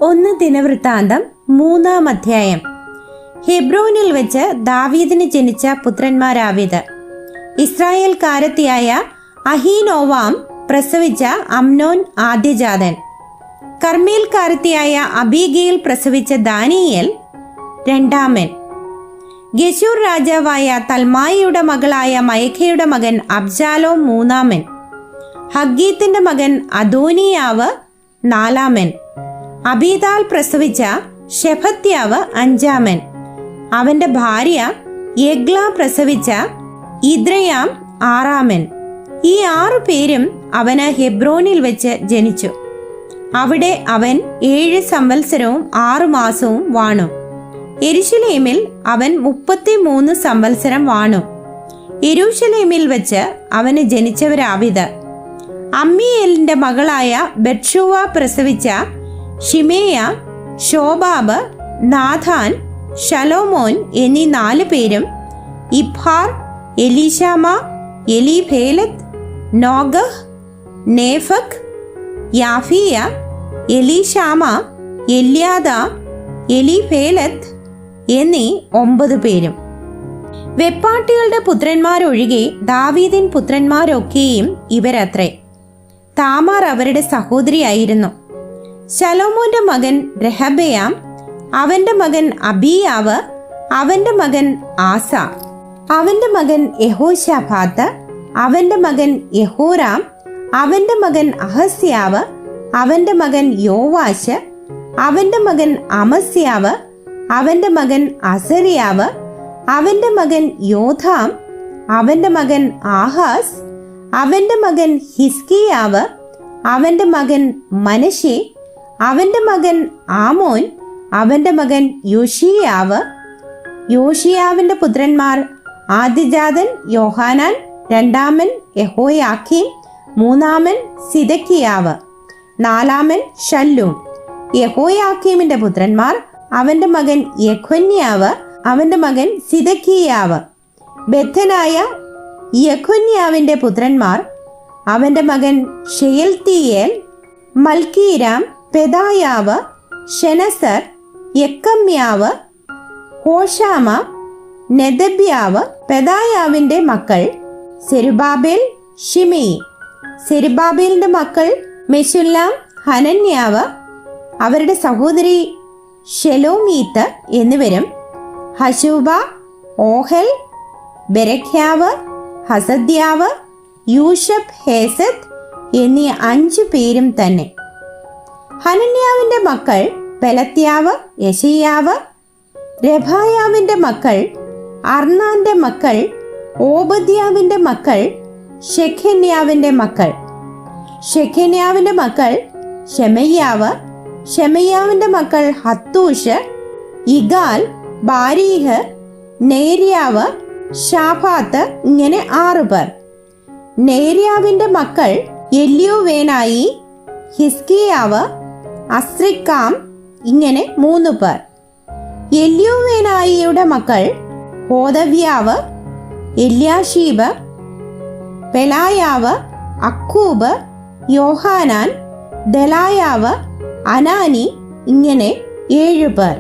1 ദിനവൃത്താന്തം 3-ാം അധ്യായം. ഹെബ്രോനിൽ വെച്ച് ദാവീദിന് ജനിച്ച പുത്രന്മാരാവിത്. ഇസ്രായേൽക്കാരത്തിയായ അഹീനോവാം പ്രസവിച്ച അമ്നോൻ ആദ്യജാതൻ. കർമ്മേൽക്കാരത്തിയായ അബീഗയിൽ പ്രസവിച്ച ദാനിയേൽ രണ്ടാമൻ. ഗെശൂർ രാജാവായ തൽമായിയുടെ മകളായ മയഖയുടെ മകൻ അബ്ജാലോം മൂന്നാമൻ. ഹഗ്ഗീത്തിന്റെ മകൻ അദോനിയാവ് നാലാമൻ. അബീതാൽ പ്രസവിച്ച ഷെഫത്യാവ് അഞ്ചാമൻ. അവന്റെ ഭാര്യ യഗ്ല പ്രസവിച്ച ഇദ്രയാം ആറാമൻ. ഈ 6 പേരും അവന് ഹെബ്രോനിൽ വെച്ച് ജനിച്ചു. അവിടെ അവൻ 7 സംവത്സരവും 6 മാസവും വാണു. യെരുശലേമിൽ അവൻ 33 സംവത്സരം വാണു. യെരൂശലേമിൽ വെച്ച് അവന് ജനിച്ചവരാവിത്: അമ്മിയേലിന്റെ മകളായ ബത്ശൂവ പ്രസവിച്ച ഷിമേയ, ശോബാബ്, നാഥാൻ, ശലോമോൻ എന്നീ 4 പേരും ഇബ്ഹാർ, എലീശാമ, എലീഫേലത്ത്, നോഗഹ്, നേഫക്, യാഫിയ, എലീശാമ, എല്യാദ, എലീഫേലത്ത് എന്നീ 9 പേരും. വെപ്പാട്ടികളുടെ പുത്രന്മാരൊഴികെ ദാവീദിൻ പുത്രന്മാരൊക്കെയും ഇവരത്രേ. താമാർ അവരുടെ സഹോദരിയായിരുന്നു. ശലോമോന്റെ മകൻ രഹബയാം, അവന്റെ മകൻ അബീയാവ്, അവന്റെ മകൻ ആസ, അവന്റെ മകൻ യഹോശാഫാത്ത്, അവന്റെ മകൻ യഹോരാം, അവന്റെ മകൻ അഹസ്യാവ്, അവന്റെ മകൻ യോവാശ്, അവന്റെ മകൻ അമസ്യാവ്, അവന്റെ മകൻ അസരിയാവ്, അവന്റെ മകൻ യോഥാം, അവന്റെ മകൻ ആഹാസ്, അവന്റെ മകൻ ഹിസ്കിയാവ്, അവന്റെ മകൻ മനശ്ശെ, അവന്റെ മകൻ ആമോൻ, അവന്റെ മകൻ യോഷിയാവ്. യോഷിയാവിന്റെ പുത്രന്മാർ: ആദ്യജാതൻ യോഹാനാൻ, രണ്ടാമൻ യഹോയാക്കീം, മൂന്നാമൻ സിദക്കിയാവ്, നാലാമൻ ശല്ലൂം. യഹോയാക്കീമിന്റെ പുത്രന്മാർ: അവന്റെ മകൻ യെഖൊന്യാവ്, അവന്റെ മകൻ സിദക്കിയാവ്. ബദ്ധനായ യെഖൊന്യാവിന്റെ പുത്രന്മാർ: അവന്റെ മകൻ ഷെയൽത്തീയേൽ, മൽക്കീരാം, പെദായാവ്, ഷെനസർ, യക്കമ്യാവ്, ഹോഷാമ, നെദബ്യാവ്. പെദായാവിന്റെ മക്കൾ സെരുബാബേൽ, ഷിമെയി. സെരുബാബേലിന്റെ മക്കൾ മെശുല്ലാം, ഹനന്യാവ്, അവരുടെ സഹോദരി ഷെലോമീത്ത് എന്നിവരും ഹശൂബ, ഓഹൽ, ബെരഖ്യാവ്, ഹസദ്യാവ്, യൂഷബ്, ഹേസത്ത് എന്നീ 5 പേരും തന്നെ. ഹനന്യാവിന്റെ മക്കൾ പെലത്യാവ്, യെശയ്യാവ്. രഭായാവിന്റെ മക്കൾ അർണാന്റെ മക്കൾ, ഓബദ്യാവിന്റെ മക്കൾ, ഷെഖന്യാവിന്റെ മക്കൾ. ഷെഖന്യാവിന്റെ മക്കൾ ശെമയ്യാവ്. ശെമയ്യാവിന്റെ മക്കൾ ഹത്തൂഷ്, ഇഗാൽ, ബാരീഹ്, നേര്യാവ്, ഷാഫാത്ത്. ഇങ്ങനെ 6 പേർ. നേര്യാവിന്റെ മക്കൾ എല്യോവേനായി, ഹിസ്കിയാവ്, അസ്രിക്കാം. ഇങ്ങനെ 3 പേർ. എല്യോവേനായിയുടെ മക്കൾ ഹോദവ്യാവ്, എല്യാഷീബ്, പെലായാവ്, അക്കൂബ്, യോഹാനാൻ, ദലായാവ്, അനാനി. ഇങ്ങനെ 7 പേർ.